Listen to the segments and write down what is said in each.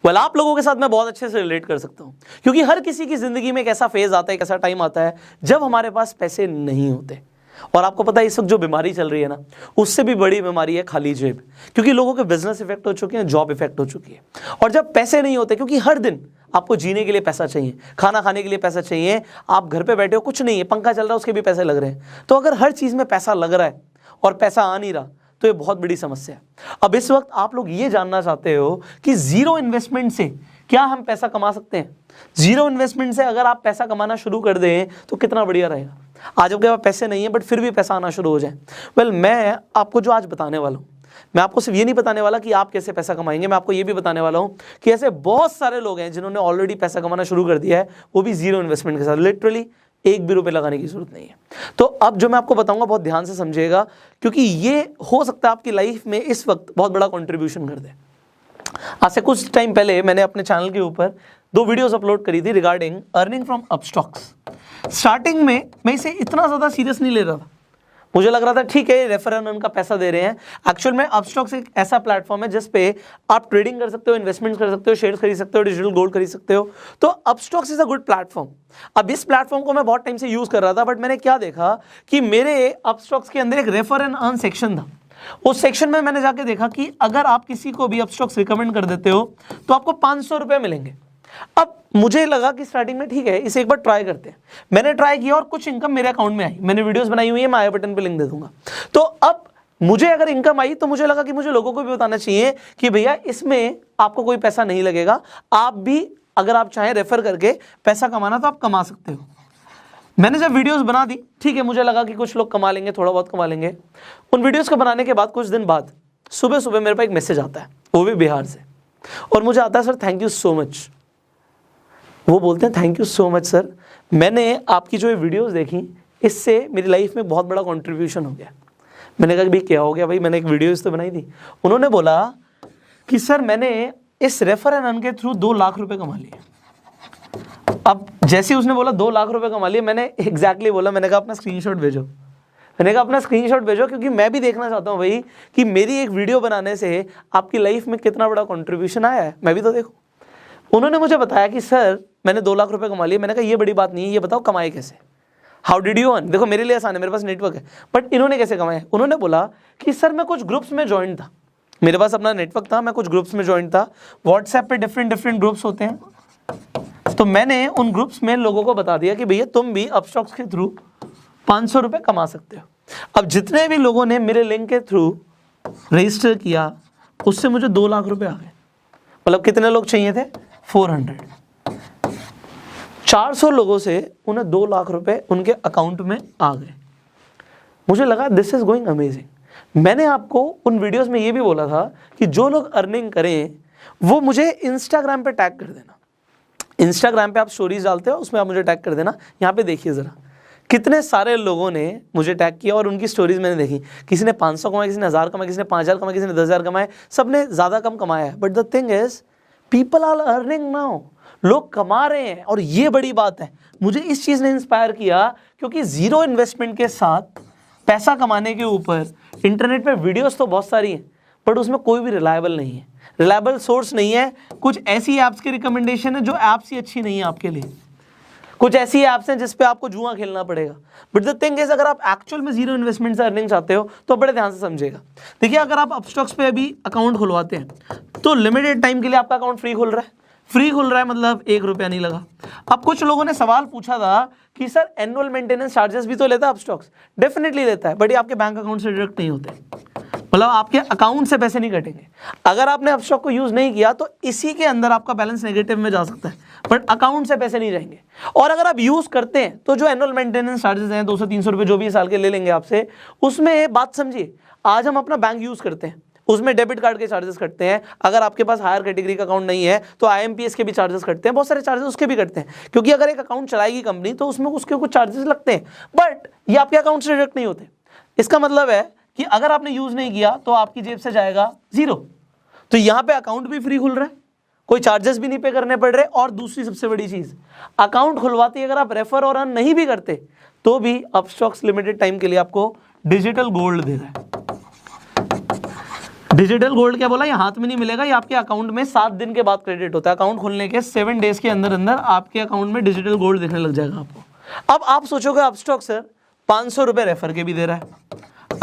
Well आप लोगों के साथ मैं बहुत अच्छे से रिलेट कर सकता हूं, क्योंकि हर किसी की जिंदगी में एक ऐसा फेज आता है, एक ऐसा टाइम आता है जब हमारे पास पैसे नहीं होते। और आपको पता है इस वक्त जो बीमारी चल रही है ना, उससे भी बड़ी बीमारी है खाली जेब, क्योंकि लोगों के बिजनेस इफेक्ट हो चुके हैं, जॉब इफेक्ट हो चुकी है। और जब पैसे नहीं होते, क्योंकि हर दिन आपको जीने के लिए पैसा चाहिए, खाना खाने के लिए पैसा चाहिए, आप घर पे बैठे हो, कुछ नहीं है, पंखा चल रहा है उसके भी पैसे लग रहे हैं। तो अगर हर चीज में पैसा लग रहा है और पैसा आ नहीं रहा, तो ये बहुत बड़ी समस्या है। अब इस वक्त आप लोग ये जानना चाहते हो कि जीरो इन्वेस्टमेंट से क्या हम पैसा कमा सकते हैं। जीरो इन्वेस्टमेंट से अगर आप पैसा कमाना शुरू कर दें तो कितना बढ़िया रहेगा। आज आपके पास पैसे नहीं है बट फिर भी पैसा आना शुरू हो जाए। वेल मैं आपको जो आज बताने वाला हूं, मैं आपको सिर्फ ये नहीं बताने वाला कि आप कैसे पैसा कमाएंगे, मैं आपको ये भी बताने वाला हूं कि ऐसे बहुत सारे लोग हैं जिन्होंने ऑलरेडी पैसा कमाना शुरू कर दिया है, वो भी जीरो इन्वेस्टमेंट के साथ। लिटरली एक भी रुपए लगाने की जरूरत नहीं है। तो अब जो मैं आपको बताऊंगा बहुत ध्यान से समझिएगा, क्योंकि ये हो सकता है आपकी लाइफ में इस वक्त बहुत बड़ा कंट्रीब्यूशन कर दे। आज से कुछ टाइम पहले मैंने अपने चैनल के ऊपर 2 वीडियोस अपलोड करी थी regarding earning from Upstox. Starting में मैं इसे इतना ज़्यादा सीरियस नहीं ले रहा था, मुझे लग रहा था ठीक है रेफर एंड अर्न का पैसा दे रहे हैं। एक्चुअल में अपस्टॉक्स एक ऐसा प्लेटफॉर्म है जिस पे आप ट्रेडिंग कर सकते हो, इन्वेस्टमेंट कर सकते हो, शेयर्स खरीद सकते हो, डिजिटल गोल्ड खरीद सकते हो। तो Upstox is a good platform. अब इस प्लेटफॉर्म को मैं बहुत टाइम से यूज कर रहा था, बट मैंने क्या देखा कि मेरे अपस्टॉक्स के अंदर एक रेफर एंड अर्न सेक्शन था। उस सेक्शन में मैंने जाके देखा कि अगर आप किसी को भी अपस्टॉक्स रिकमेंड कर देते हो तो आपको 500 रुपये मिलेंगे। अब मुझे लगा कि स्टार्टिंग में ठीक है, इसे एक बार ट्राई करते हैं। मैंने ट्राई किया और कुछ इनकम मेरे अकाउंट में आई। मैंने वीडियोस बनाई हुई है, मैं आई बटन पे लिंक दे दूंगा। तो अब मुझे अगर इनकम आई तो मुझे लगा कि मुझे लोगों को भी बताना चाहिए कि भैया इसमें आपको कोई पैसा नहीं लगेगा, आप भी अगर आप चाहें रेफर करके पैसा कमाना तो आप कमा सकते हो। मैंने जब वीडियोस बना दी, ठीक है, मुझे लगा कि कुछ लोग कमा लेंगे, थोड़ा बहुत कमा लेंगे। उन वीडियोस को बनाने के बाद कुछ दिन बाद सुबह सुबह मेरे पास एक मैसेज आता है, वो भी बिहार से, और मुझे आता है sir thank you so much. वो बोलते हैं thank you so much sir, मैंने आपकी जो ये वीडियोस देखी इससे मेरी लाइफ में बहुत बड़ा कंट्रीब्यूशन हो गया। मैंने कहा भाई क्या हो गया भाई, मैंने एक वीडियोस तो बनाई थी। उन्होंने बोला कि सर मैंने इस रेफर एंड अर्न के थ्रू 2 लाख रुपए कमा लिए। अब जैसे ही उसने बोला 2 लाख रुपए कमा लिए, मैंने एग्जैक्टली बोला, मैंने कहा अपना स्क्रीनशॉट भेजो। मैंने कहा अपना स्क्रीनशॉट भेजो, क्योंकि मैं भी देखना चाहता हूँ भाई कि मेरी एक वीडियो बनाने से आपकी लाइफ में कितना बड़ा कंट्रीब्यूशन आया है, मैं भी तो देखूँ। उन्होंने मुझे बताया कि सर मैंने 2 लाख रुपए कमा लिए। मैंने कहा ये बड़ी बात नहीं है, ये बताओ कमाए कैसे, हाउ डिड यू अर्न। देखो मेरे लिए आसान है, मेरे पास नेटवर्क है, बट इन्होंने कैसे कमाए। उन्होंने बोला कि सर मैं कुछ ग्रुप्स में ज्वाइन था, मेरे पास अपना नेटवर्क था, मैं कुछ ग्रुप्स में ज्वाइन था। व्हाट्सएप पे डिफरेंट ग्रुप्स होते हैं, तो मैंने उन ग्रुप्स में लोगों को बता दिया कि भैया तुम भी अपस्टॉक्स के थ्रू 500 रुपये कमा सकते हो। अब जितने भी लोगों ने मेरे लिंक के थ्रू रजिस्टर किया उससे मुझे 2 लाख रुपए आ गए। मतलब कितने लोग चाहिए थे, 400। 400 लोगों से उन्हें 2 लाख रुपए उनके अकाउंट में आ गए। मुझे लगा दिस इज गोइंग अमेजिंग। मैंने आपको उन वीडियोस में ये भी बोला था कि जो लोग अर्निंग करें वो मुझे इंस्टाग्राम पे टैग कर देना। इंस्टाग्राम पे आप स्टोरीज डालते हो, उसमें आप मुझे टैग कर देना। यहाँ पे देखिए ज़रा कितने सारे लोगों ने मुझे टैग किया और उनकी स्टोरीज मैंने देखी। किसी ने 500 कमाए, किसी ने 1000 कमाए, किसी ने 5000 कमाए, किसी ने 10,000 कमाए, सब ने ज़्यादा कम कमाया है। But the thing is people are earning now, लोग कमा रहे हैं। और ये बड़ी बात है, मुझे इस चीज़ ने इंस्पायर किया क्योंकि जीरो इन्वेस्टमेंट के साथ पैसा कमाने के ऊपर इंटरनेट पे वीडियोस तो बहुत सारी हैं, बट उसमें कोई भी रिलायबल नहीं है, रिलायबल सोर्स नहीं है। कुछ ऐसी ऐप्स की रिकमेंडेशन है जो ऐप्स ही अच्छी नहीं है आपके लिए, कुछ ऐसी ऐप्स हैं जिस पे आपको जुआ खेलना पड़ेगा। बट द थिंग इज अगर आप एक्चुअल में जीरो इन्वेस्टमेंट से अर्निंग चाहते हो तो बड़े ध्यान से समझिएगा। देखिए अगर आप अपस्टॉक्स पे अभी अकाउंट खुलवाते हैं तो लिमिटेड टाइम के लिए आपका अकाउंट फ्री खुल रहा है। फ्री खुल रहा है मतलब 1 रुपया नहीं लगा। अब कुछ लोगों ने सवाल पूछा था कि सर एनुअल मेंटेनेंस चार्जेस भी तो लेता है अपस्टॉक्स। डेफिनेटली लेता है, बट ये आपके बैंक अकाउंट से डिडक्ट नहीं होते, मतलब आपके अकाउंट से पैसे नहीं कटेंगे। अगर आपने अपस्टॉक को यूज नहीं किया तो इसी के अंदर आपका बैलेंस नेगेटिव में जा सकता है, बट अकाउंट से पैसे नहीं जाएंगे। और अगर आप यूज करते हैं तो जो एनुअल मेंटेनेंस चार्जेस हैं 200-300 रुपए जो भी साल के ले लेंगे आपसे, उसमें बात समझिए, आज हम अपना बैंक यूज करते हैं उसमें डेबिट कार्ड के चार्जेस कटते हैं। अगर आपके पास हायर कैटेगरी का अकाउंट नहीं है तो IMPS के भी चार्जेस कटते हैं, बहुत सारे चार्जेस उसके भी कटते हैं, क्योंकि अगर एक अकाउंट चलाएगी कंपनी तो उसमें उसके कुछ चार्जेस लगते हैं, बट ये आपके अकाउंट से डिडक्ट नहीं होते। इसका मतलब है कि अगर आपने यूज नहीं किया तो आपकी जेब से जाएगा 0। तो यहाँ पे अकाउंट भी फ्री खुल रहा है, कोई चार्जेस भी नहीं पे करने पड़ रहे। और दूसरी सबसे बड़ी चीज, अकाउंट खुलवाते अगर आप रेफर और अर्न नहीं भी करते तो भी अपस्टॉक्स लिमिटेड टाइम के लिए आपको डिजिटल गोल्ड दे रहा है। डिजिटल गोल्ड क्या बोला, ये हाथ में नहीं मिलेगा, ये आपके अकाउंट में 7 दिन के बाद क्रेडिट होता है। अकाउंट खोलने के 7 डेज के अंदर अंदर आपके अकाउंट में डिजिटल गोल्ड दिखने लग जाएगा आपको। अब आप सोचोगे अपस्टॉक सर 500 रुपए रेफर के भी दे रहा है,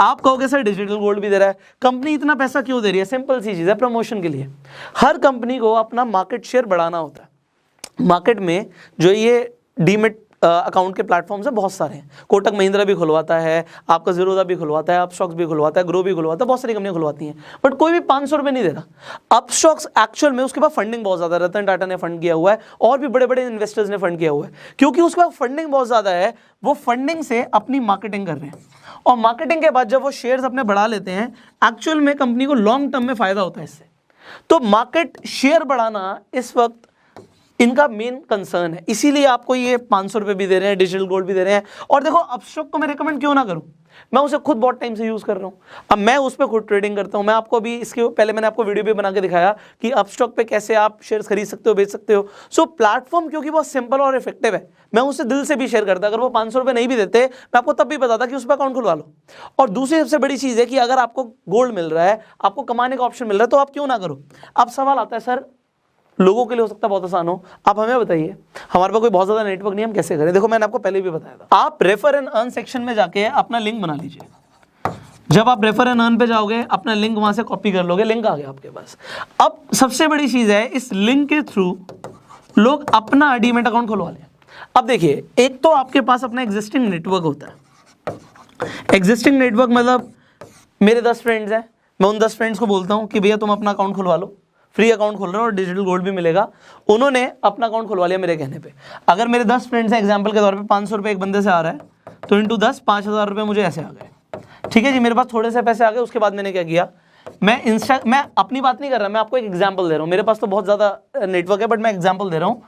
आप कहोगे सर डिजिटल गोल्ड भी दे रहा है, कंपनी इतना पैसा क्यों दे रही है? सिंपल सी चीज़ है, प्रमोशन के लिए। हर कंपनी को अपना मार्केट शेयर बढ़ाना होता है। मार्केट में जो ये डीमेट अकाउंट के प्लेटफॉर्म्स है बहुत सारे हैं, कोटक महिंद्रा भी खुलवाता है, आपका जीरोधा भी खुलवाता है, अपस्टॉक्स भी खुलवाता है, ग्रो भी खुलवाता है, बहुत सारी कंपनियां खुलवाती हैं, बट कोई भी 500 रुपये नहीं दे रहा। अपस्टॉक्स एक्चुअल में उसके पास फंडिंग बहुत ज़्यादा है, रतन टाटा ने फंड किया हुआ है और भी बड़े बड़े इन्वेस्टर्स ने फंड किया हुआ है, क्योंकि उसके पास फंडिंग बहुत ज़्यादा है, वो फंडिंग से अपनी मार्केटिंग कर रहे हैं, और मार्केटिंग के बाद जब वो शेयर्स अपने बढ़ा लेते हैं, एक्चुअल में कंपनी को लॉन्ग टर्म में फायदा होता है इससे। तो मार्केट शेयर बढ़ाना इस वक्त इनका मेन कंसर्न है, इसीलिए आपको ये 500 रुपये भी दे रहे हैं, डिजिटल गोल्ड भी दे रहे हैं। और देखो अपस्टॉक को मैं रिकमेंड क्यों ना करूं, मैं उसे खुद बहुत टाइम से यूज़ कर रहा हूं, अब मैं उस पर खुद ट्रेडिंग करता हूं। मैं आपको अभी इसके पहले मैंने आपको वीडियो भी बना के दिखाया कि अपस्टॉक पे कैसे आप शेयर्स खरीद सकते हो, बेच सकते हो। सो प्लेटफॉर्म क्योंकि बहुत सिंपल और इफेक्टिव है, मैं उसे दिल से भी शेयर करता। अगर वो 500 रुपये नहीं भी देते, मैं आपको तब भी बताता कि उस पर अकाउंट खुलवा लो। और दूसरी सबसे बड़ी चीज़ है कि अगर आपको गोल्ड मिल रहा है, आपको कमाने का ऑप्शन मिल रहा है, तो आप क्यों ना करो। अब सवाल आता है सर लोगों के लिए हो सकता है बहुत आसान हो, आप हमें बताइए, हमारे पास कोई बहुत ज़्यादा नेटवर्क नहीं, हम कैसे करें? देखो मैंने आपको पहले भी बताया था, आप रेफर एंड अर्न सेक्शन में जाके अपना लिंक बना लीजिए। जब आप रेफर एंड अर्न पे जाओगे, अपना लिंक वहां से कॉपी कर लोगे, लिंक आ गया आपके पास। अब सबसे बड़ी चीज़ है, इस लिंक के थ्रू लोग अपना डीमैट अकाउंट खुलवा लें। अब देखिए, एक तो आपके पास अपना एग्जिस्टिंग नेटवर्क होता है। एग्जिस्टिंग नेटवर्क मतलब मेरे 10 फ्रेंड्स हैं, मैं उन 10 फ्रेंड्स को बोलता हूँ कि भैया तुम अपना अकाउंट खुलवा लो, फ्री अकाउंट खोल रहे हो और डिजिटल गोल्ड भी मिलेगा। उन्होंने अपना अकाउंट खुलवा लिया मेरे कहने पे। अगर मेरे 10 फ्रेंड्स हैं, एग्जांपल के तौर पे 500 रुपये एक बंदे से आ रहा है, तो इंटू 10 5,000 रुपये मुझे ऐसे आ गए। ठीक है जी, मेरे पास थोड़े से पैसे आ गए। उसके बाद मैंने क्या किया, मैं अपनी बात नहीं कर रहा, मैं आपको एक एग्जाम्पल दे रहा हूँ। मेरे पास तो बहुत ज़्यादा नेटवर्क है, बट मैं एग्जाम्पल दे रहा हूँ।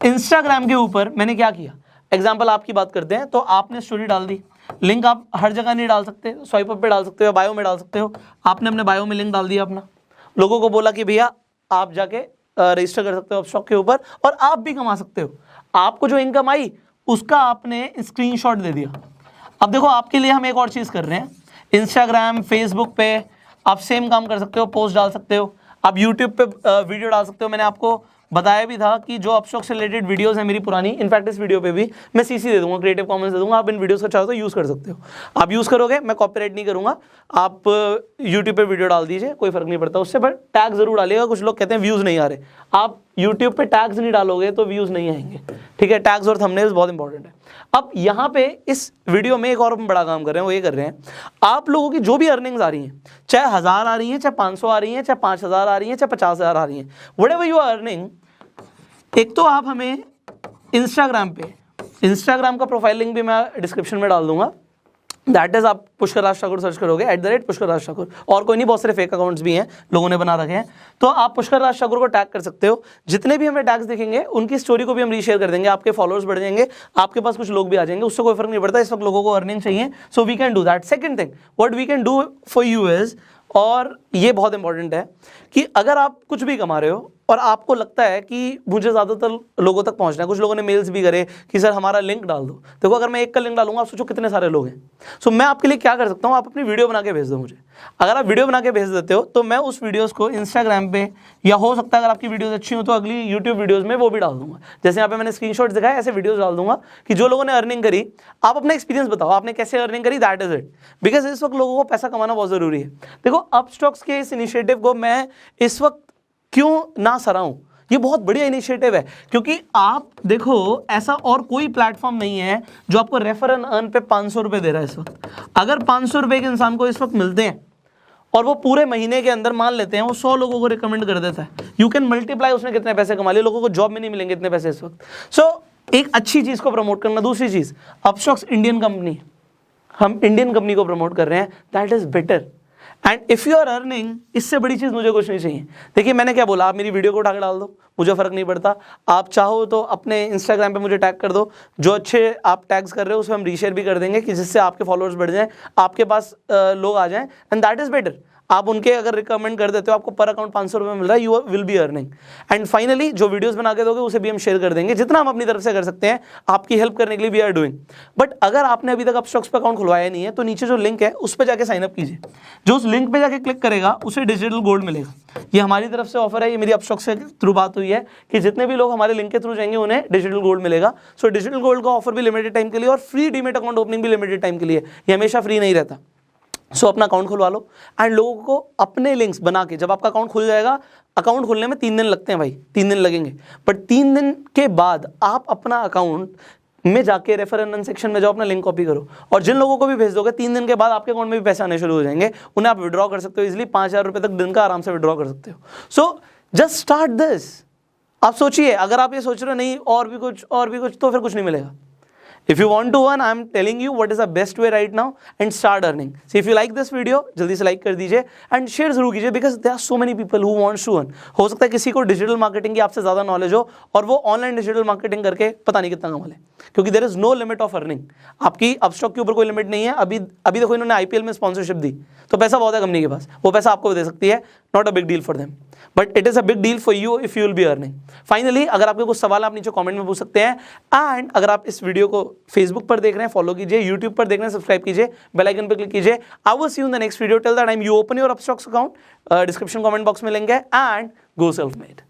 इंस्टाग्राम के ऊपर मैंने क्या किया, एग्जाम्पल आपकी बात करते हैं, तो आपने स्टोरी डाल दी, लिंक आप हर जगह नहीं डाल सकते, स्वाइप अप पे डाल सकते हो, बायो में डाल सकते हो। आपने अपने बायो में लिंक डाल दिया अपना, लोगों को बोला कि भैया आप जाके रजिस्टर कर सकते हो अपस्टॉक के ऊपर और आप भी कमा सकते हो। आपको जो इनकम आई उसका आपने स्क्रीनशॉट दे दिया। अब देखो आपके लिए हम एक और चीज़ कर रहे हैं, इंस्टाग्राम फेसबुक पे आप सेम काम कर सकते हो, पोस्ट डाल सकते हो, आप यूट्यूब पे वीडियो डाल सकते हो। मैंने आपको बताया भी था कि जो अपस्टॉक से रिलेटेड वीडियोस हैं मेरी पुरानी, इनफैक्ट इस वीडियो पे भी मैं सीसी दे दूंगा, क्रिएटिव कॉमन्स दे दूंगा, आप इन वीडियोस को चाहो तो यूज़ कर सकते हो। आप यूज़ करोगे, मैं कॉपीराइट नहीं करूंगा, आप यूट्यूब पे वीडियो डाल दीजिए, कोई फर्क नहीं पड़ता उससे, बट टैग जरूर डालिएगा। कुछ लोग कहते हैं व्यूज़ नहीं आ रहे, आप यूट्यूब पे टैग्स नहीं डालोगे तो व्यूज़ नहीं आएंगे। ठीक है, टैग्स और थंबनेल्स बहुत इंपॉर्टेंट है। अब यहाँ पे इस वीडियो में एक और हम बड़ा काम कर रहे हैं, वो ये कर रहे हैं, आप लोगों की जो भी अर्निंग्स आ रही हैं, चाहे 1000 आ रही हैं, चाहे 500 आ रही हैं, चाहे 5000 आ रही हैं, चाहे 50,000 आ रही हैं, व्हाटएवर यू आर अर्निंग, एक तो आप हमें इंस्टाग्राम पे, इंस्टाग्राम का प्रोफाइल लिंक भी मैं डिस्क्रिप्शन में डाल दूंगा, दैट इज आप पुष्कर राज ठाकुर सर्च करोगे, @पुष्कर राज ठाकुर, और कोई नहीं, बहुत सारे फेक अकाउंट्स भी हैं लोगों ने बना रखे हैं, तो आप पुष्कर राज ठाकुर को टैग कर सकते हो। जितने भी हमें टैग्स दिखेंगे उनकी स्टोरी को भी हम रीशेयर कर देंगे, आपके फॉलोअर्स बढ़ जाएंगे, आपके पास कुछ लोग भी आ जाएंगे, उससे कोई फर्क नहीं पड़ता। इस वक्त लोगों को अर्निंग चाहिए, so we can do that. Second thing what we can do for you is, और ये बहुत इंपॉर्टेंट है, कि अगर आप कुछ भी कमा रहे हो और आपको लगता है कि मुझे ज़्यादातर लोगों तक पहुंचना है, कुछ लोगों ने मेल्स भी करे कि सर हमारा लिंक डाल दो। देखो अगर मैं एक का लिंक डालूंगा, आप सोचो कितने सारे लोग हैं। सो मैं आपके लिए क्या कर सकता हूँ, आप अपनी वीडियो बना के भेज दो मुझे। अगर आप वीडियो बना के भेज देते हो तो मैं उस वीडियोज़ को इंस्टाग्राम पे, या हो सकता है अगर आपकी वीडियोज़ अच्छी हो तो अगली यूट्यूब वीडियोज़ में वो भी डाल दूंगा। जैसे यहाँ पे मैंने स्क्रीनशॉट दिखाया, ऐसे वीडियोज़ डाल दूंगा कि जो लोगों ने अर्निंग करी, आप अपना एक्सपीरियंस बताओ, आपने कैसे अर्निंग करी, दैट इज इट। बिकॉज इस वक्त लोगों को पैसा कमाना बहुत ज़रूरी है। देखो अपस्टॉक्स के इस इनिशिएटिव को मैं इस वक्त क्यों ना सराहूं, ये बहुत बढ़िया इनिशिएटिव है, क्योंकि आप देखो ऐसा और कोई प्लेटफॉर्म नहीं है जो आपको रेफर एंड अर्न पे 500 रुपये दे रहा है इस वक्त। अगर 500 रुपये के इंसान को इस वक्त मिलते हैं और वो पूरे महीने के अंदर मान लेते हैं वो 100 लोगों को रिकमेंड कर देता है, यू कैन मल्टीप्लाई उसने कितने पैसे कमा लिए। लोगों को जॉब में नहीं मिलेंगे इतने पैसे इस वक्त। सो एक अच्छी चीज़ को प्रमोट करना। दूसरी चीज़, अपस्टॉक्स इंडियन कंपनी, हम इंडियन कंपनी को प्रमोट कर रहे हैं, that is better. And if you are earning, इससे बड़ी चीज़ मुझे कुछ नहीं चाहिए। देखिए मैंने क्या बोला, आप मेरी वीडियो को उठा के डाल दो, मुझे फ़र्क नहीं पड़ता। आप चाहो तो अपने इंस्टाग्राम पे मुझे टैग कर दो, जो अच्छे आप टैग्स कर रहे हो उसमें हम रीशेयर भी कर देंगे कि जिससे आपके फॉलोअर्स बढ़ जाएं, आपके पास लोग आ जाएं, एंड दैट इज़ बेटर। आप उनके अगर रिकमेंड कर देते हो, आपको पर अकाउंट 500 रुपये मिल रहा है, you will be earning. And finally जो वीडियोस बना के दोगे उसे भी हम शेयर कर देंगे, जितना हम अपनी तरफ से कर सकते हैं आपकी हेल्प करने के लिए वी आर डूइंग। बट अगर आपने अभी तक अपस्टॉक्स पे अकाउंट खुलवाया नहीं है तो नीचे जो लिंक है उस पर जाके साइन अप कीजिए। जो उस लिंक पे जाके क्लिक करेगा उसे डिजिटल गोल्ड मिलेगा। ये हमारी तरफ से ऑफर है, ये मेरी अपस्टॉक्स के थ्रू बात हुई है कि जितने भी लोग हमारे लिंक के थ्रू जाएंगे उन्हें डिजिटल गोल्ड मिलेगा। सो डिजिटल गोल्ड का ऑफर भी लिमिटेड टाइम के लिए और फ्री डीमेट अकाउंट ओपनिंग भी लिमिटेड टाइम के लिए, ये हमेशा फ्री नहीं रहता। सो अपना अकाउंट खुलवा लो एंड लोगों को अपने लिंक्स बना के, जब आपका अकाउंट खुल जाएगा, अकाउंट खुलने में 3 दिन लगते हैं भाई, 3 दिन लगेंगे, बट 3 दिन के बाद आप अपना अकाउंट में जाके रेफर एंड अर्न सेक्शन में जाओ, अपना लिंक कॉपी करो और जिन लोगों को भी भेज दोगे 3 दिन के बाद आपके अकाउंट में भी पैसे आने शुरू हो जाएंगे। उन्हें आप विड्रॉ कर सकते हो इजिली, 5,000 रुपये तक दिन का आराम से विड्रॉ कर सकते हो। So just start this. आप सोचिए, अगर आप ये सोच रहे हो नहीं और भी कुछ तो फिर कुछ नहीं मिलेगा। If you want to earn, I am telling you what is the best way right now and start earning. So if you like this video, जल्दी से like कर दीजिए and share जरूर कीजिए because there are so many people who want to earn. हो सकता है किसी को डिजिटल मार्केटिंग की आपसे ज़्यादा नॉलेज हो और वो ऑनलाइन डिजिटल मार्केटिंग करके पता नहीं कितना कमा ले, क्योंकि there is no limit of earning. आपकी अपस्टॉक के ऊपर कोई लिमिट नहीं है। अभी देखो इन्होंने IPL में स्पॉन्सरशिप दी तो पैसा बहुत है कंपनी के पास, वो पैसा आपको दे सकती है, not a big deal for them, but it is a big deal for you if you will be earning. Finally अगर आपके कुछ सवाल आप नीचे कमेंट में पूछ सकते हैं एंड अगर आप इस वीडियो को फेसबुक पर देख रहे हैं फॉलो कीजिए, यूट्यूब पर देख रहे हैं सब्सक्राइब कीजिए, बेल आइकन पर क्लिक कीजिए। I will see you in the next video. Till that time you open your Upstox account, description comment box में लिंक है एंड गो सेल्फ मेड।